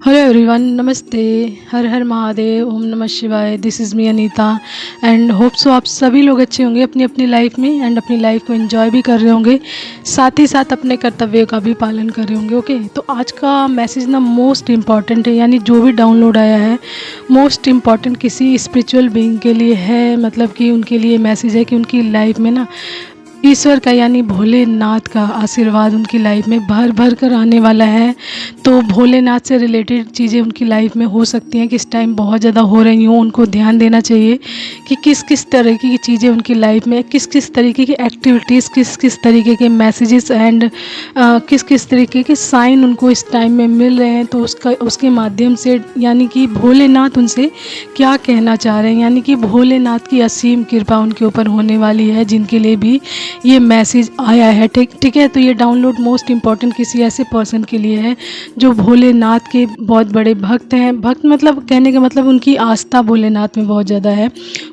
Hello everyone, नमस्ते। हर हर महादेव, ओम नमः शिवाय। This is me Anita and hope so आप सभी लोग अच्छे होंगे अपनी अपनी लाइफ में एंड अपनी लाइफ को एंजॉय भी कर रहे होंगे, साथ ही साथ अपने कर्तव्यों का भी पालन कर रहे होंगे। ओके, तो आज का मैसेज ना मोस्ट इम्पॉर्टेंट है, यानी जो भी डाउनलोड आया है मोस्ट इम्पॉर्टेंट किसी स्पिरिचुअल बीइंग के लिए है। मतलब कि उनके लिए मैसेज है कि उनकी लाइफ में ना ईश्वर का यानी भोलेनाथ का आशीर्वाद उनकी लाइफ में भर भर कर आने वाला है। तो भोलेनाथ से रिलेटेड चीज़ें उनकी लाइफ में हो सकती हैं कि इस टाइम बहुत ज़्यादा हो रही हों। उनको ध्यान देना चाहिए कि किस किस तरीके की चीज़ें उनकी लाइफ में, किस किस तरीके की एक्टिविटीज़, किस किस तरीके के मैसेजेस एंड किस किस तरीके के साइन उनको इस टाइम में मिल रहे हैं। तो उसके माध्यम से यानी कि भोलेनाथ उनसे क्या कहना चाह रहे हैं, यानी कि भोलेनाथ की असीम कृपा उनके ऊपर होने वाली है जिनके लिए भी ये मैसेज आया है। ठीक है। तो ये डाउनलोड मोस्ट इम्पॉर्टेंट किसी ऐसे पर्सन के लिए है जो भोलेनाथ के बहुत बड़े भक्त हैं। भक्त मतलब कहने का मतलब उनकी आस्था भोलेनाथ में बहुत ज़्यादा है,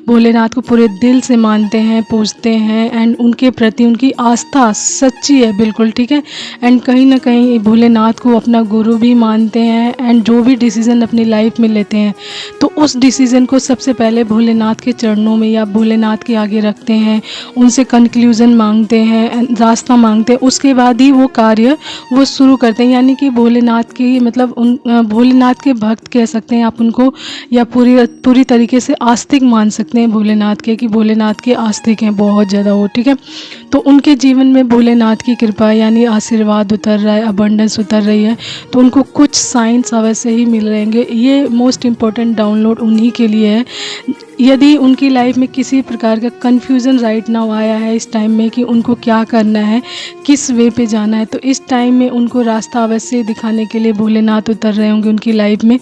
भोलेनाथ को पूरे दिल से मानते हैं, पूजते हैं एंड उनके प्रति उनकी आस्था सच्ची है बिल्कुल। ठीक है। एंड कहीं ना कहीं भोलेनाथ को अपना गुरु भी मानते हैं एंड जो भी डिसीज़न अपनी लाइफ में लेते हैं तो उस डिसीज़न को सबसे पहले भोलेनाथ के चरणों में या भोलेनाथ के आगे रखते हैं, उनसे कंक्लूज़न मांगते हैं, रास्ता मांगते हैं, उसके बाद ही वो कार्य वो शुरू करते हैं। यानी कि भोलेनाथ की मतलब उन भोलेनाथ के भक्त कह सकते हैं आप उनको, या पूरी तरीके से आस्तिक मान सकते हैं भोलेनाथ के, कि भोलेनाथ के आस्तिक हैं बहुत ज़्यादा वो। ठीक है। तो उनके जीवन में भोलेनाथ की कृपा यानी आशीर्वाद उतर रहा है, अबंडेंस उतर रही है, तो उनको कुछ साइंस अवश्य ही मिल रहेंगे। ये मोस्ट इम्पोर्टेंट डाउनलोड उन्हीं के लिए है। यदि उनकी लाइफ में किसी प्रकार का कन्फ्यूज़न राइट नाउ आया है इस टाइम में कि उनको क्या करना है, किस वे पे जाना है, तो इस टाइम में उनको रास्ता अवश्य दिखाने के लिए भोलेनाथ उतर रहे होंगे उनकी लाइफ में।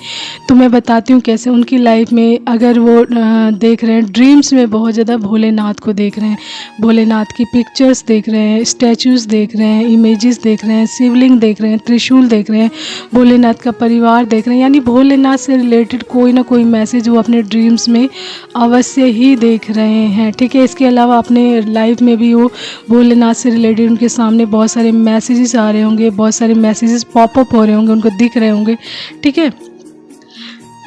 तो मैं बताती हूँ कैसे। उनकी लाइफ में अगर वो देख रहे हैं, ड्रीम्स में बहुत ज़्यादा भोलेनाथ को देख रहे हैं, भोलेनाथ की पिक्चर्स देख रहे हैं, स्टैचूज़ देख रहे हैं, इमेजेस देख रहे हैं, शिवलिंग देख रहे हैं, त्रिशूल देख रहे हैं, भोलेनाथ का परिवार देख रहे हैं, यानी भोलेनाथ से रिलेटेड कोई ना कोई मैसेज वो अपने ड्रीम्स में अवश्य ही देख रहे हैं। ठीक है। इसके अलावा अपने लाइफ में भी वो भोलेनाथ से रिलेटेड उनके सामने बहुत सारे मैसेजेस आ रहे होंगे, बहुत सारे मैसेजेस पॉपअप हो रहे होंगे, उनको दिख रहे होंगे। ठीक है।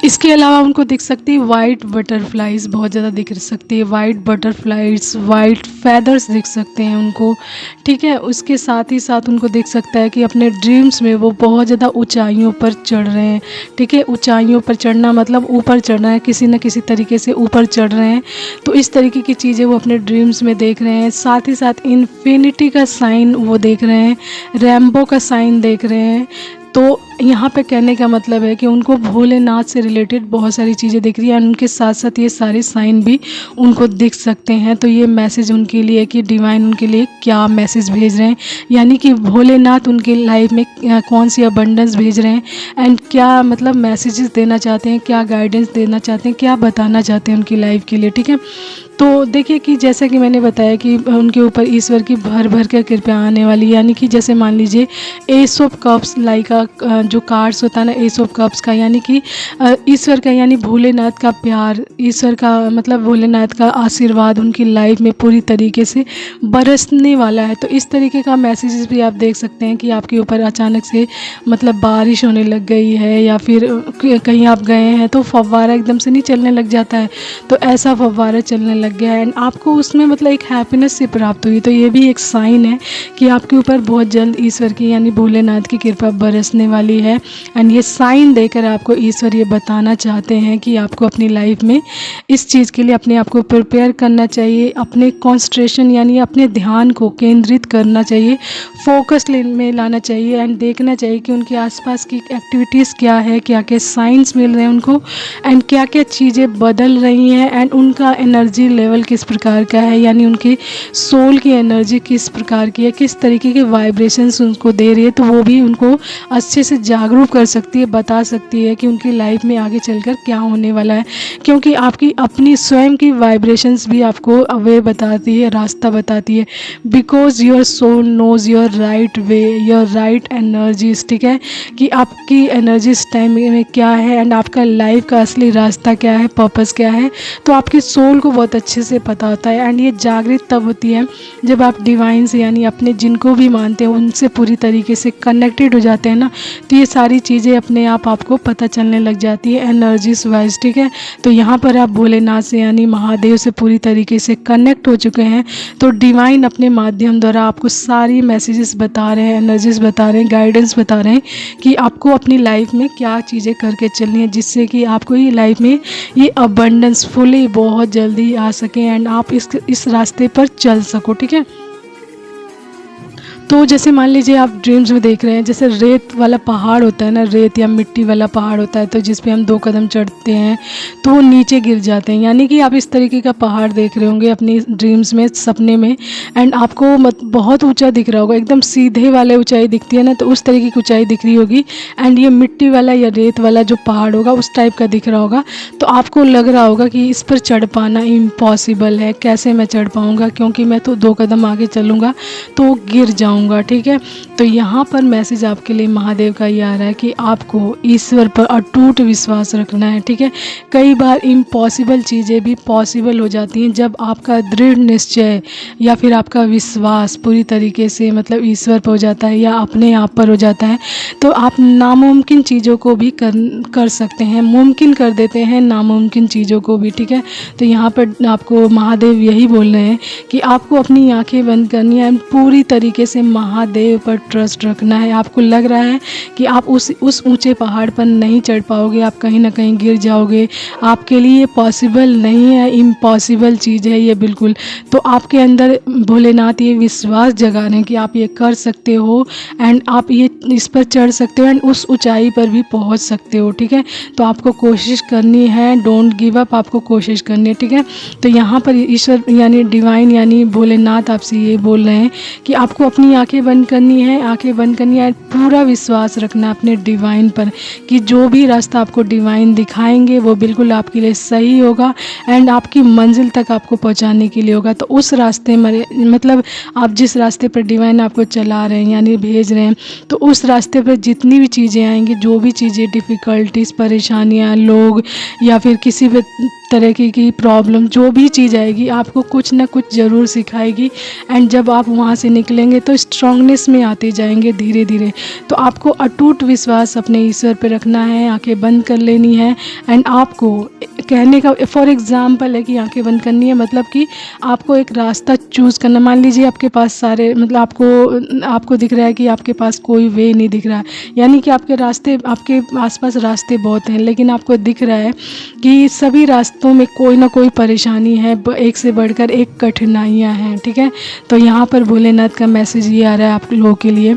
इसके अलावा उनको दिख सकती है वाइट बटरफ्लाइज, बहुत ज़्यादा दिख सकती है वाइट बटरफ्लाइज, वाइट फैदर्स दिख सकते हैं उनको। ठीक है। उसके साथ ही साथ उनको दिख सकता है कि अपने ड्रीम्स में वो बहुत ज़्यादा ऊंचाइयों पर चढ़ रहे हैं। ठीक है। ऊंचाइयों पर चढ़ना मतलब ऊपर चढ़ना है, किसी न किसी तरीके से ऊपर चढ़ रहे हैं। तो इस तरीके की चीज़ें वो अपने ड्रीम्स में देख रहे हैं। साथ ही साथ इन्फिनिटी का साइन वो देख रहे हैं, रैम्बो का साइन देख रहे हैं। तो यहाँ पे कहने का मतलब है कि उनको भोलेनाथ से रिलेटेड बहुत सारी चीज़ें दिख रही हैं, उनके साथ साथ ये सारे साइन भी उनको दिख सकते हैं। तो ये मैसेज उनके लिए कि डिवाइन उनके लिए क्या मैसेज भेज रहे हैं, यानी कि भोलेनाथ उनके लाइफ में कौन सी अबंडेंस भेज रहे हैं एंड क्या मतलब मैसेजेस देना चाहते हैं, क्या गाइडेंस देना चाहते हैं, क्या बताना चाहते हैं उनकी लाइफ के लिए। ठीक है। तो देखिए कि जैसा कि मैंने बताया कि उनके ऊपर ईश्वर की भर भर कर कृपा आने वाली, यानी कि जैसे मान लीजिए एस ऑफ कप्स लाइक का जो कार्ड्स होता है ना, एस ऑफ कप्स का, यानी कि ईश्वर का यानी भोलेनाथ का प्यार, ईश्वर का मतलब भोलेनाथ का आशीर्वाद उनकी लाइफ में पूरी तरीके से बरसने वाला है। तो इस तरीके का मैसेजेस भी आप देख सकते हैं कि आपके ऊपर अचानक से मतलब बारिश होने लग गई है, या फिर कहीं आप गए हैं तो फव्वारा एकदम से नहीं चलने लग जाता है, तो ऐसा फव्वारा चलने लग गया है एंड आपको उसमें मतलब एक हैप्पीनेस से प्राप्त हुई। तो ये भी एक साइन है कि आपके ऊपर बहुत जल्द ईश्वर की यानी भोलेनाथ की कृपा बरसने वाली है। एंड ये साइन देकर आपको ईश्वर ये बताना चाहते हैं कि आपको अपनी लाइफ में इस चीज़ के लिए अपने आप को प्रिपेयर करना चाहिए, अपने कॉन्सेंट्रेशन यानी अपने ध्यान को केंद्रित करना चाहिए, फोकस में लाना चाहिए एंड देखना चाहिए कि उनके आसपास की एक्टिविटीज़ क्या है, क्या क्या साइंस मिल रहे हैं उनको एंड क्या क्या चीज़ें बदल रही हैं एंड उनका एनर्जी लेवल किस प्रकार का है, यानी उनकी सोल की एनर्जी किस प्रकार की है, किस तरीके के वाइब्रेशंस उनको दे रही है। तो वो भी उनको अच्छे से जागरूक कर सकती है, बता सकती है कि उनकी लाइफ में आगे चलकर क्या होने वाला है, क्योंकि आपकी अपनी स्वयं की वाइब्रेशंस भी आपको वे बताती है, रास्ता बताती है। Because your soul knows your right way, your right energies. ठीक है। कि आपकी एनर्जी इस टाइम में क्या है एंड आपका लाइफ का असली रास्ता क्या है, पर्पस क्या है। तो आपकी सोल को बहुत अच्छे से पता होता है। एंड ये जागृत तब होती है जब आप डिवाइन से यानी अपने जिनको भी मानते हैं उनसे पूरी तरीके से कनेक्टेड हो जाते हैं ना, तो ये सारी चीज़ें अपने आप आपको पता चलने लग जाती है एनर्जीज वाइज, ठीक है। तो यहाँ पर आप भोलेनाथ से यानी महादेव से पूरी तरीके से कनेक्ट हो चुके हैं, तो डिवाइन अपने माध्यम द्वारा आपको सारी मैसेजेस बता रहे हैं, एनर्जीज बता रहे हैं, गाइडेंस बता रहे हैं कि आपको अपनी लाइफ में क्या चीज़ें करके चलनी है जिससे कि आपको ये लाइफ में ये अबंडेंस फुली बहुत जल्दी आ सके एंड आप इस रास्ते पर चल सको, ठीक है। तो जैसे मान लीजिए आप ड्रीम्स में देख रहे हैं, जैसे रेत वाला पहाड़ होता है ना, रेत या मिट्टी वाला पहाड़ होता है, तो जिस पे हम 2 कदम चढ़ते हैं तो वो नीचे गिर जाते हैं, यानी कि आप इस तरीके का पहाड़ देख रहे होंगे अपनी ड्रीम्स में, सपने में। एंड आपको बहुत ऊंचा दिख रहा होगा, एकदम सीधे वाले ऊंचाई दिखती है ना, तो उस तरीके की ऊंचाई दिख रही होगी। एंड ये मिट्टी वाला या रेत वाला जो पहाड़ होगा उस टाइप का दिख रहा होगा, तो आपको लग रहा होगा कि इस पर चढ़ पाना इम्पॉसिबल है, कैसे मैं चढ़ पाऊँगा, क्योंकि मैं तो 2 कदम आगे चलूँगा तो गिर जाऊँगा, ठीक है। तो यहाँ पर मैसेज आपके लिए महादेव का ये आ रहा है कि आपको ईश्वर पर अटूट विश्वास रखना है, ठीक है। कई बार इम्पॉसिबल चीज़ें भी पॉसिबल हो जाती हैं जब आपका दृढ़ निश्चय या फिर आपका विश्वास पूरी तरीके से मतलब ईश्वर पर हो जाता है या अपने आप पर हो जाता है, तो आप नामुमकिन चीज़ों को भी कर सकते हैं, मुमकिन कर देते हैं नामुमकिन चीज़ों को भी, ठीक है। तो यहाँ पर आपको महादेव यही बोल रहे हैं कि आपको अपनी आंखें बंद करनी है, पूरी तरीके से महादेव पर ट्रस्ट रखना है। आपको लग रहा है कि आप उस ऊंचे पहाड़ पर नहीं चढ़ पाओगे, आप कहीं ना कहीं गिर जाओगे, आपके लिए पॉसिबल नहीं है, इम्पॉसिबल चीज़ है ये बिल्कुल। तो आपके अंदर भोलेनाथ ये विश्वास जगा रहे हैं कि आप ये कर सकते हो एंड आप ये इस पर चढ़ सकते हो एंड उस ऊंचाई पर भी पहुंच सकते हो, ठीक है। तो आपको कोशिश करनी है, डोंट गिव अप, आपको कोशिश करनी है, ठीक है। तो यहाँ पर ईश्वर यानी डिवाइन यानी भोलेनाथ आपसे ये बोल रहे हैं कि आपको अपनी आंखें बंद करनी है, आंखें बंद करनी है, पूरा विश्वास रखना अपने डिवाइन पर कि जो भी रास्ता आपको डिवाइन दिखाएंगे वो बिल्कुल आपके लिए सही होगा एंड आपकी मंजिल तक आपको पहुंचाने के लिए होगा। तो उस रास्ते में मतलब आप जिस रास्ते पर डिवाइन आपको चला रहे हैं यानी भेज रहे हैं, तो उस रास्ते पर जितनी भी चीज़ें आएंगी, जो भी चीज़ें डिफ़िकल्टीज, परेशानियाँ, लोग या फिर किसी भी तरह की प्रॉब्लम, जो भी चीज़ आएगी आपको कुछ ना कुछ ज़रूर सिखाएगी एंड जब आप वहाँ से निकलेंगे तो स्ट्रांगनेस में आते जाएंगे धीरे धीरे। तो आपको अटूट विश्वास अपने ईश्वर पे रखना है, आंखें बंद कर लेनी है एंड आपको कहने का फॉर एग्ज़ाम्पल है कि आंखें बंद करनी है, मतलब कि आपको एक रास्ता चूज़ करना। मान लीजिए आपके पास सारे मतलब आपको दिख रहा है कि आपके पास कोई वे नहीं दिख रहा है, यानी कि आपके आसपास रास्ते बहुत हैं, लेकिन आपको दिख रहा है कि सभी रास्तों में कोई ना कोई परेशानी है, एक से बढ़कर एक कठिनाइयाँ हैं, ठीक है। तो यहाँ पर भोलेनाथ का मैसेज ये आ रहा है आप लोगों के लिए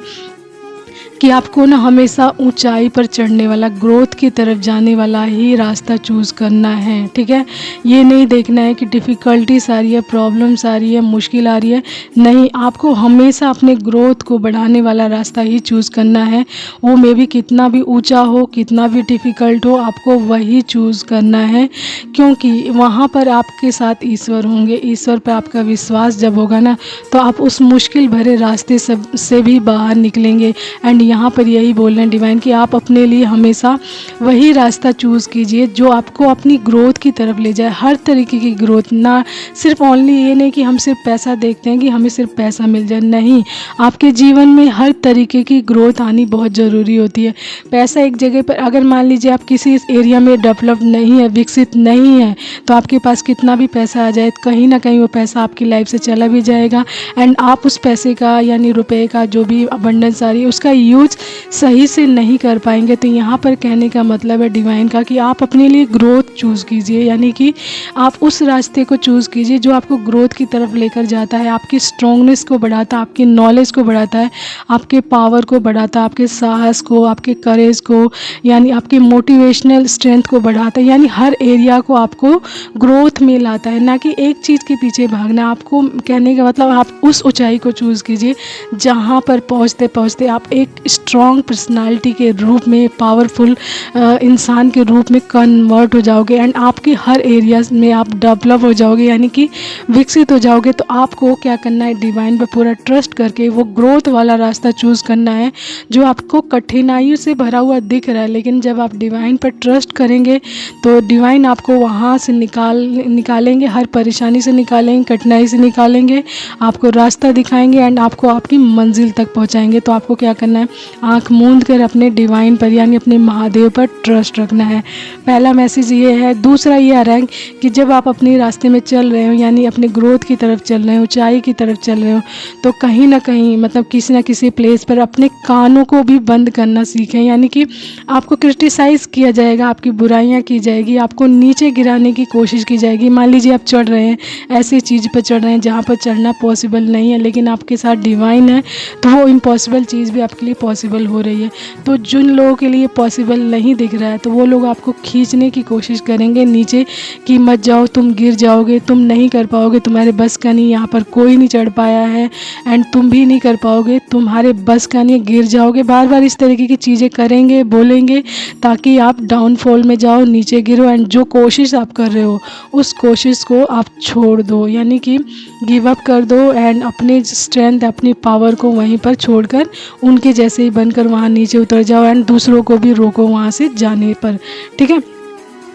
कि आपको ना हमेशा ऊंचाई पर चढ़ने वाला, ग्रोथ की तरफ जाने वाला ही रास्ता चूज़ करना है, ठीक है। ये नहीं देखना है कि डिफ़िकल्टीज आ रही है, प्रॉब्लम्स आ रही है, मुश्किल आ रही है, नहीं, आपको हमेशा अपने ग्रोथ को बढ़ाने वाला रास्ता ही चूज़ करना है। वो मे भी कितना भी ऊंचा हो, कितना भी डिफ़िकल्ट हो, आपको वही चूज़ करना है, क्योंकि वहाँ पर आपके साथ ईश्वर होंगे। ईश्वर पर आपका विश्वास जब होगा ना, तो आप उस मुश्किल भरे रास्ते से भी बाहर निकलेंगे। एंड यहाँ पर यही बोल रहे हैं डिवाइन कि आप अपने लिए हमेशा वही रास्ता चूज़ कीजिए जो आपको अपनी ग्रोथ की तरफ ले जाए, हर तरीके की ग्रोथ। ना सिर्फ ओनली ये नहीं कि हम सिर्फ पैसा देखते हैं कि हमें सिर्फ पैसा मिल जाए, नहीं, आपके जीवन में हर तरीके की ग्रोथ आनी बहुत ज़रूरी होती है। पैसा एक जगह पर, अगर मान लीजिए आप किसी एरिया में डेवलप नहीं है, विकसित नहीं है, तो आपके पास कितना भी पैसा आ जाए, कहीं ना कहीं वो पैसा आपकी लाइफ से चला भी जाएगा एंड आप उस पैसे का यानी रुपए का जो भी अबंडेंस आ रही है उसका यूज सही से नहीं कर पाएंगे। तो यहाँ पर कहने का मतलब है डिवाइन का कि आप अपने लिए ग्रोथ चूज़ कीजिए, यानी कि आप उस रास्ते को चूज़ कीजिए जो आपको ग्रोथ की तरफ लेकर जाता है, आपकी स्ट्रॉन्गनेस को बढ़ाता है, आपकी नॉलेज को बढ़ाता है, आपके पावर को बढ़ाता है, आपके साहस को, आपके करेज को, यानी आपकी मोटिवेशनल स्ट्रेंथ को बढ़ाता है, यानी हर एरिया को आपको ग्रोथ में लाता है, ना कि एक चीज़ के पीछे भागना। आपको कहने का मतलब आप उस ऊंचाई को चूज़ कीजिए जहाँ पर पहुँचते पहुँचते आप एक स्ट्रॉन्ग पर्सनालिटी के रूप में, पावरफुल इंसान के रूप में कन्वर्ट हो जाओगे एंड आपके हर एरियाज में आप डेवलप हो जाओगे, यानी कि विकसित हो जाओगे। तो आपको क्या करना है, डिवाइन पर पूरा ट्रस्ट करके वो ग्रोथ वाला रास्ता चूज़ करना है जो आपको कठिनाइयों से भरा हुआ दिख रहा है। लेकिन जब आप डिवाइन पर ट्रस्ट करेंगे तो डिवाइन आपको वहाँ से निकालेंगे, हर परेशानी से निकालेंगे, कठिनाई से निकालेंगे, आपको रास्ता दिखाएंगे एंड आपको आपकी मंजिल तक पहुँचाएंगे। तो आपको क्या करना है, आँख मूंद कर अपने डिवाइन पर यानी अपने महादेव पर ट्रस्ट रखना है। पहला मैसेज ये है। दूसरा ये आ रहा है कि जब आप अपने रास्ते में चल रहे हो, यानी अपने ग्रोथ की तरफ चल रहे हो, ऊंचाई की तरफ चल रहे हो, तो कहीं ना कहीं मतलब किसी ना किसी प्लेस पर अपने कानों को भी बंद करना सीखें। यानी कि आपको क्रिटिसाइज़ किया जाएगा, आपकी बुराइयां की जाएगी, आपको नीचे गिराने की कोशिश की जाएगी। मान लीजिए आप चढ़ रहे हैं, ऐसी चीज़ पर चढ़ रहे हैं जहाँ पर चढ़ना पॉसिबल नहीं है, लेकिन आपके साथ डिवाइन है तो वो इम्पॉसिबल चीज़ भी आपके लिए पॉसिबल हो रही है। तो जिन लोगों के लिए पॉसिबल नहीं दिख रहा है तो वो लोग आपको खींचने की कोशिश करेंगे नीचे कि मत जाओ, तुम गिर जाओगे, तुम नहीं कर पाओगे, तुम्हारे बस का नहीं, यहाँ पर कोई नहीं चढ़ पाया है एंड तुम भी नहीं कर पाओगे, तुम्हारे बस का नहीं, गिर जाओगे। बार बार इस तरीके की चीज़ें करेंगे, बोलेंगे ताकि आप डाउनफॉल में जाओ, नीचे गिरो एंड जो कोशिश आप कर रहे हो उस कोशिश को आप छोड़ दो, यानी कि गिव अप कर दो एंड अपने स्ट्रेंथ, अपनी पावर को वहीं पर छोड़कर उनके जैसे ही बनकर वहाँ नीचे उतर जाओ एंड दूसरों को भी रोको वहाँ से जाने पर। ठीक है,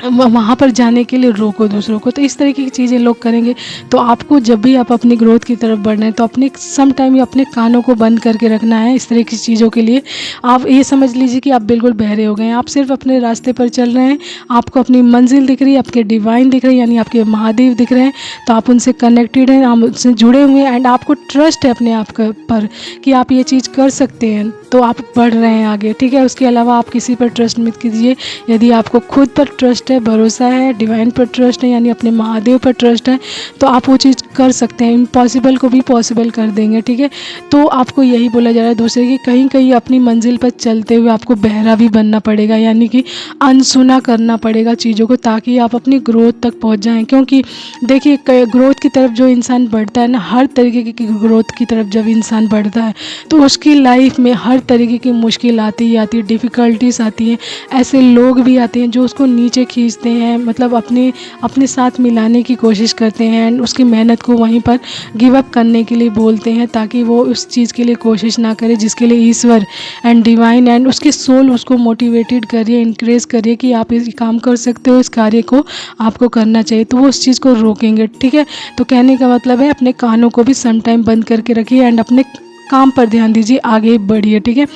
वहाँ पर जाने के लिए रोको दूसरों को। तो इस तरीके की चीज़ें लोग करेंगे। तो आपको जब भी आप अपनी ग्रोथ की तरफ बढ़ना है तो अपने सम टाइम अपने कानों को बंद करके रखना है इस तरह की चीज़ों के लिए। आप ये समझ लीजिए कि आप बिल्कुल बहरे हो गए हैं, आप सिर्फ अपने रास्ते पर चल रहे हैं, आपको अपनी मंजिल दिख रही है, आपके डिवाइन दिख रहे हैं यानी आपके महादेव दिख रहे हैं, तो आप उनसे कनेक्टेड हैं, आप उनसे जुड़े हुए हैं एंड आपको ट्रस्ट है अपने आप पर कि आप ये चीज़ कर सकते हैं, तो आप बढ़ रहे हैं आगे। ठीक है, उसके अलावा आप किसी पर ट्रस्ट मत कीजिए। यदि आपको खुद पर ट्रस्ट है, भरोसा है, डिवाइन पर ट्रस्ट है यानी अपने महादेव पर ट्रस्ट है, तो आप वो चीज़ कर सकते हैं, इम्पॉसिबल को भी पॉसिबल कर देंगे। ठीक है, तो आपको यही बोला जा रहा है दूसरे कि कहीं कहीं अपनी मंजिल पर चलते हुए आपको बहरा भी बनना पड़ेगा, यानी कि अनसुना करना पड़ेगा चीज़ों को, ताकि आप अपनी ग्रोथ तक पहुंच जाएं। क्योंकि देखिए, ग्रोथ की तरफ जो इंसान बढ़ता है ना, हर तरीके की ग्रोथ की तरफ जब इंसान बढ़ता है तो उसकी लाइफ में हर तरीके की मुश्किल आती ही आती है, डिफ़िकल्टीज आती हैं, ऐसे लोग भी आते हैं जो उसको नीचे खींचते हैं, मतलब अपने साथ मिलाने की कोशिश करते हैं एंड उसकी मेहनत को वहीं पर गिव अप करने के लिए बोलते हैं, ताकि वो उस चीज़ के लिए कोशिश ना करे जिसके लिए ईश्वर एंड डिवाइन एंड उसकी सोल उसको मोटिवेटेड करिए, इनक्रेज करिए कि आप इस काम कर सकते हो, इस कार्य को आपको करना चाहिए, तो वो उस चीज़ को रोकेंगे। ठीक है, तो कहने का मतलब है अपने कानों को भी सम टाइम बंद करके रखिए एंड अपने काम पर ध्यान दीजिए, आगे बढ़िए। ठीक है,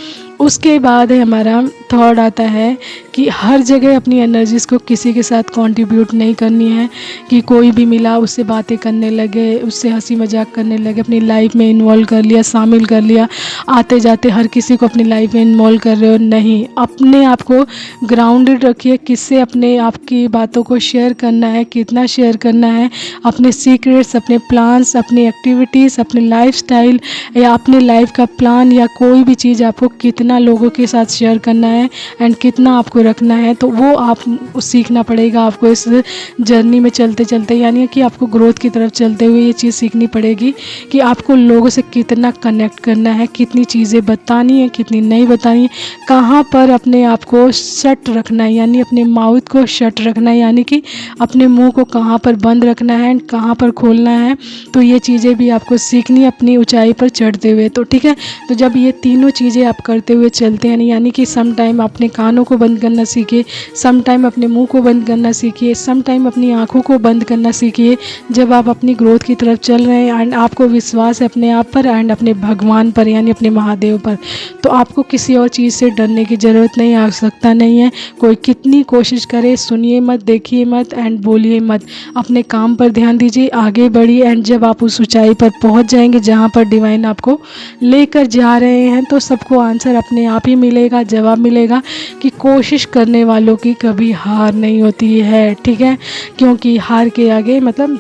उसके बाद है हमारा थर्ड आता है कि हर जगह अपनी एनर्जीज़ को किसी के साथ कंट्रीब्यूट नहीं करनी है, कि कोई भी मिला उससे बातें करने लगे, उससे हंसी मजाक करने लगे, अपनी लाइफ में इन्वॉल्व कर लिया, शामिल कर लिया, आते जाते हर किसी को अपनी लाइफ में इन्वॉल्व कर रहे हो, नहीं। अपने आप को ग्राउंडेड रखिए, किससे अपने आप की बातों को शेयर करना है, कितना शेयर करना है, अपने सीक्रेट्स, अपने प्लान्स, अपनी एक्टिविटीज़, अपने लाइफस्टाइल या अपने लाइफ का प्लान या कोई भी चीज़ आपको कितना लोगों के साथ शेयर करना है एंड कितना आपको रखना है, तो वो आप सीखना पड़ेगा आपको इस जर्नी में चलते चलते, यानी कि आपको ग्रोथ की तरफ चलते हुए ये चीज़ सीखनी पड़ेगी कि आपको लोगों से कितना कनेक्ट करना है, कितनी चीज़ें बतानी है, कितनी नहीं बतानी है, कहाँ पर अपने आप को शट रखना है, यानी अपने माउथ को शट रखना है, यानी कि अपने मुंह को कहाँ पर बंद रखना है एंड कहाँ पर खोलना है। तो ये चीज़ें भी आपको सीखनी है अपनी ऊंचाई पर चढ़ते हुए। तो ठीक है, तो जब ये तीनों चीज़ें आप करते हुए चलते हैं, यानी कि सम टाइम अपने कानों को बंद करना सीखिए, सम टाइम अपने मुंह को बंद करना सीखिए, सम टाइम अपनी आंखों को बंद करना सीखिए, जब आप अपनी ग्रोथ की तरफ चल रहे हैं एंड आपको विश्वास है अपने आप पर एंड अपने भगवान पर यानी अपने महादेव पर, तो आपको किसी और चीज़ से डरने की ज़रूरत नहीं, आवश्यकता नहीं है। कोई कितनी कोशिश करे, सुनिए मत, देखिए मत एंड बोलिए मत, अपने काम पर ध्यान दीजिए, आगे बढ़िए एंड जब आप उस ऊंचाई पर पहुंच जाएंगे जहां पर डिवाइन आपको लेकर जा रहे हैं, तो सबको आंसर अपने आप ही मिलेगा, जवाब मिलेगा कि कोशिश करने वालों की कभी हार नहीं होती है। ठीक है, क्योंकि हार के आगे मतलब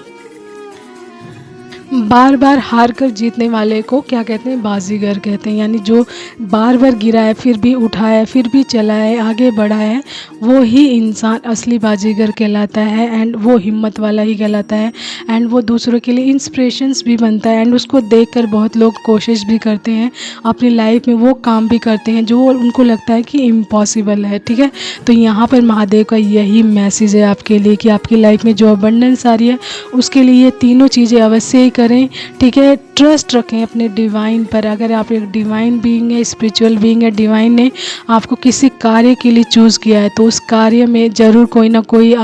बार बार हार कर जीतने वाले को क्या कहते हैं, बाजीगर कहते हैं। यानी जो बार बार गिरा है फिर भी उठा है, फिर भी चला है, आगे बढ़ा है, वो ही इंसान असली बाजीगर कहलाता है। एंड वो हिम्मत वाला ही कहलाता है। एंड वो दूसरों के लिए इंस्पिरेशंस भी बनता है। एंड उसको देखकर बहुत लोग कोशिश भी करते हैं, अपनी लाइफ में वो काम भी करते हैं जो उनको लगता है कि इम्पॉसिबल है। ठीक है, तो यहाँ पर महादेव का यही मैसेज है आपके लिए कि आपकी लाइफ में जो अबंडेंस आ रही है उसके लिए ये तीनों चीज़ें अवश्य ही करें। ठीक है, ट्रस्ट रखें अपने डिवाइन पर। अगर आप एक डिवाइन बीइंग है, स्पिरिचुअल बीइंग है, डिवाइन ने आपको किसी कार्य के लिए चूज़ किया है तो उस कार्य में ज़रूर कोई ना कोई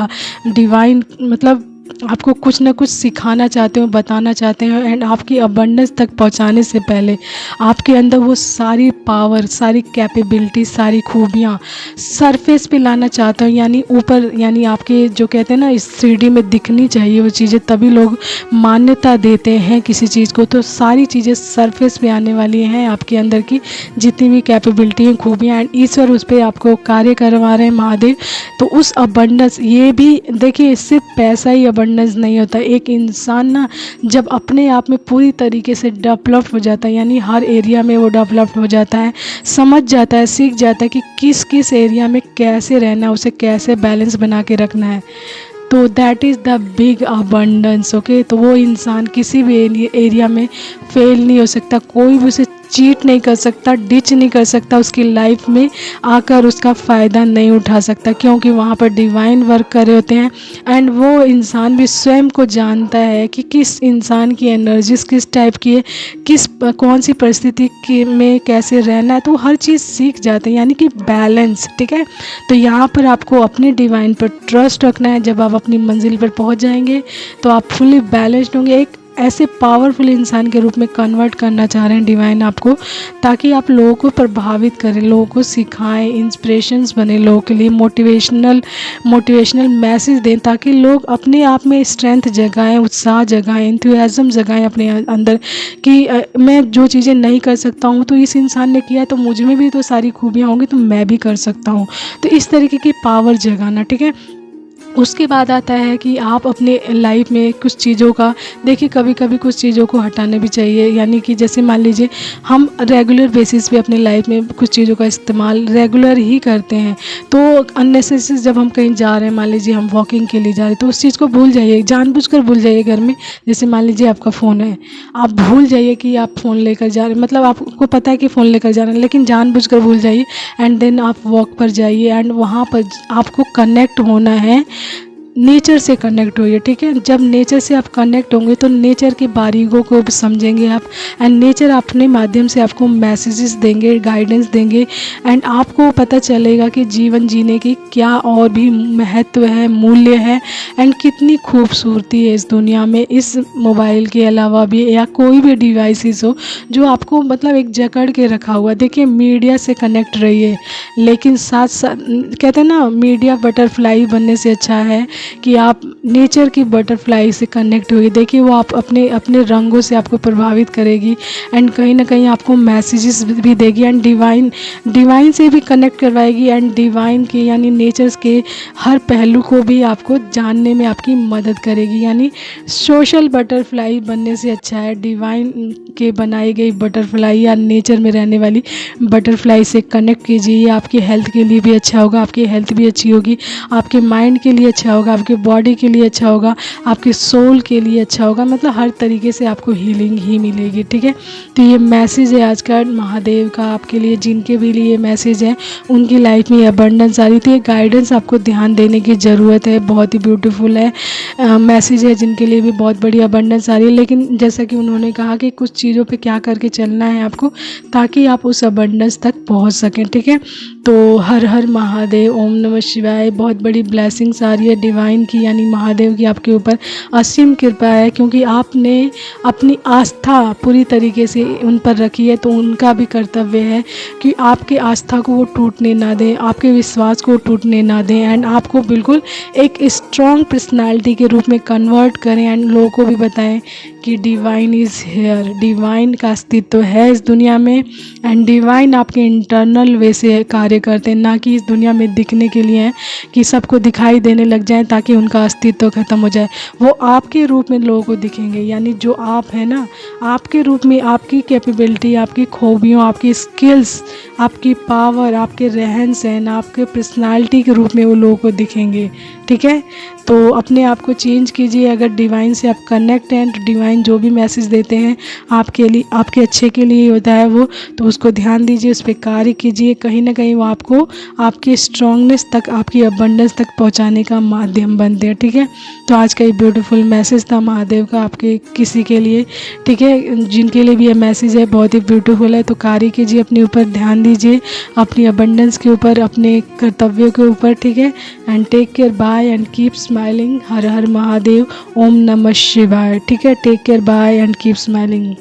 डिवाइन मतलब आपको कुछ ना कुछ सिखाना चाहते हो, बताना चाहते हो। एंड आपकी अबंडेंस तक पहुंचाने से पहले आपके अंदर वो सारी पावर, सारी कैपेबिलिटी, सारी खूबियाँ सरफेस पे लाना चाहते हो। यानी ऊपर, यानी आपके जो कहते हैं ना इस 3D में दिखनी चाहिए वो चीज़ें, तभी लोग मान्यता देते हैं किसी चीज़ को। तो सारी चीज़ें सरफेस पे आने वाली हैं, आपके अंदर की जितनी भी कैपेबिलिटी हैं, खूबियाँ। एंड ईश्वर उस पर आपको कार्य करवा रहे हैं, महादेव। तो उस अबंडेंस, ये भी देखिए, सिर्फ पैसा ही अबंडेंस नहीं होता। एक इंसान ना जब अपने आप में पूरी तरीके से डेवलप हो जाता है, यानी हर एरिया में वो डेवलप हो जाता है, समझ जाता है, सीख जाता है कि किस किस एरिया में कैसे रहना है, उसे कैसे बैलेंस बना के रखना है। तो that is the big abundance. Okay, तो वो इंसान किसी भी एरिया में फेल नहीं हो सकता, कोई भी उसे चीट नहीं कर सकता, डिच नहीं कर सकता, उसकी लाइफ में आकर उसका फ़ायदा नहीं उठा सकता, क्योंकि वहाँ पर डिवाइन वर्क कर रहे होते हैं। एंड वो इंसान भी स्वयं को जानता है कि किस इंसान की एनर्जीज किस टाइप की है, कौन सी परिस्थिति में कैसे रहना है, तो हर चीज़ सीख जाते हैं, यानी कि बैलेंस। ठीक है, तो यहाँ पर आपको अपने डिवाइन पर ट्रस्ट रखना है। जब आप अपनी मंजिल पर पहुँच जाएंगे तो आप फुली बैलेंस्ड होंगे, एक ऐसे पावरफुल इंसान के रूप में कन्वर्ट करना चाह रहे हैं डिवाइन आपको, ताकि आप लोगों को प्रभावित करें, लोगों को सिखाएं, इंस्पिरेशंस बने लोगों के लिए, मोटिवेशनल मैसेज दें, ताकि लोग अपने आप में स्ट्रेंथ जगाएं, उत्साह जगाएं, एंथुसियाज्म जगाएं अपने अंदर कि मैं जो चीज़ें नहीं कर सकता हूँ तो इस इंसान ने किया, तो मुझ में भी तो सारी खूबियाँ होंगी, तो मैं भी कर सकता हूँ। तो इस तरीके की पावर जगाना। ठीक है, उसके बाद आता है कि आप अपने लाइफ में कुछ चीज़ों का, देखिए कभी कभी कुछ चीज़ों को हटाना भी चाहिए। यानी कि जैसे मान लीजिए हम रेगुलर बेसिस पे अपने लाइफ में कुछ चीज़ों का इस्तेमाल रेगुलर ही करते हैं, तो अननेसेसरी जब हम कहीं जा रहे हैं, मान लीजिए हम वॉकिंग के लिए जा रहे हैं, तो उस चीज़ को भूल जाइए, जानबूझकर भूल जाइए। घर में जैसे मान लीजिए आपका फ़ोन है, आप भूल जाइए कि आप फ़ोन लेकर जा रहे हैं, मतलब आपको पता है कि फ़ोन लेकर जा रहे हैं, लेकिन जानबूझकर भूल जाइए। एंड देन आप वॉक पर जाइए एंड वहाँ पर आपको कनेक्ट होना है, नेचर से कनेक्ट होइए। ठीक है, जब नेचर से आप कनेक्ट होंगे तो नेचर की बारीकों को भी समझेंगे आप। एंड नेचर अपने माध्यम से आपको मैसेजेस देंगे, गाइडेंस देंगे। एंड आपको पता चलेगा कि जीवन जीने की क्या और भी महत्व है, मूल्य है, एंड कितनी खूबसूरती है इस दुनिया में, इस मोबाइल के अलावा भी, या कोई भी डिवाइसेस हो जो आपको मतलब एक जकड़ के रखा हुआ। देखिए, मीडिया से कनेक्ट रहिए, लेकिन साथ साथ कहते हैं ना, मीडिया बटरफ्लाई बनने से अच्छा है कि आप नेचर की बटरफ्लाई से कनेक्ट हुई। देखिए, वो आप अपने अपने रंगों से आपको प्रभावित करेगी एंड कहीं ना कहीं आपको मैसेजेस भी देगी, एंड डिवाइन से भी कनेक्ट करवाएगी। एंड डिवाइन के यानी नेचर्स के हर पहलू को भी आपको जानने में आपकी मदद करेगी। यानी सोशल बटरफ्लाई बनने से अच्छा है डिवाइन के बनाई गई बटरफ्लाई या नेचर में रहने वाली बटरफ्लाई से कनेक्ट कीजिए। आपकी हेल्थ के लिए भी अच्छा होगा, आपकी हेल्थ भी अच्छी होगी, आपके माइंड के लिए अच्छा होगा, आपके बॉडी के लिए अच्छा होगा, आपके सोल के लिए अच्छा होगा, मतलब हर तरीके से आपको हीलिंग ही मिलेगी। ठीक है, तो ये मैसेज है आज का महादेव का आपके लिए। जिनके भी लिए मैसेज है उनकी लाइफ में अबंडेंस आ रही थी, गाइडेंस आपको ध्यान देने की ज़रूरत है। बहुत ही ब्यूटीफुल है मैसेज है, जिनके लिए भी बहुत बड़ी अबंडेंस आ रही है। लेकिन जैसा कि उन्होंने कहा कि कुछ चीज़ों पे क्या करके चलना है आपको, ताकि आप उस अबंडेंस तक पहुंच सकें। ठीक है, तो हर हर महादेव, ओम नमः शिवाय। बहुत बड़ी ब्लेसिंग्स आ रही है डिवाइन की, यानी महादेव की आपके ऊपर असीम कृपा है, क्योंकि आपने अपनी आस्था पूरी तरीके से उन पर रखी है। तो उनका भी कर्तव्य है कि आपके आस्था को वो टूटने ना दें, आपके विश्वास को टूटने ना दें, एंड आपको बिल्कुल एक स्ट्रॉन्ग पर्सनालिटी के रूप में कन्वर्ट करें। एंड लोगों को भी बताएं कि डिवाइन इज़ हेयर, डिवाइन का अस्तित्व है इस दुनिया में। एंड डिवाइन आपके इंटरनल वे से कार्य करते हैं, ना कि इस दुनिया में दिखने के लिए हैं कि सबको दिखाई देने लग जाएं ताकि उनका अस्तित्व ख़त्म हो जाए। वो आपके रूप में लोगों को दिखेंगे, यानी जो आप हैं ना, आपके रूप में आपकी कैपेबिलिटी, आपकी खूबियों, आपकी स्किल्स, आपकी पावर, आपके रहन सहन, आपके पर्सनालिटी के रूप में वो लोगों को दिखेंगे। ठीक है, तो अपने आप को चेंज कीजिए। अगर डिवाइन से आप कनेक्ट हैं तो डिवाइन जो भी मैसेज देते हैं आपके लिए, आपके अच्छे के लिए होता है वो, तो उसको ध्यान दीजिए, उस पर कार्य कीजिए। कहीं ना कहीं वो आपको आपकी स्ट्रांगनेस तक, आपकी अबंडेंस तक पहुंचाने का माध्यम बनते हैं। ठीक है, तो आज का ये ब्यूटीफुल मैसेज था महादेव का आपके किसी के लिए। ठीक है, जिनके लिए भी ये मैसेज है बहुत ही ब्यूटीफुल है, तो कार्य कीजिए, अपने ऊपर ध्यान दीजिए, अपनी अबंडेंस के ऊपर, अपने कर्तव्यों के ऊपर। ठीक है, and take care, bye and keep smiling. हर हर महादेव, ओम नमः शिवाय। ठीक है, take care, bye and keep smiling.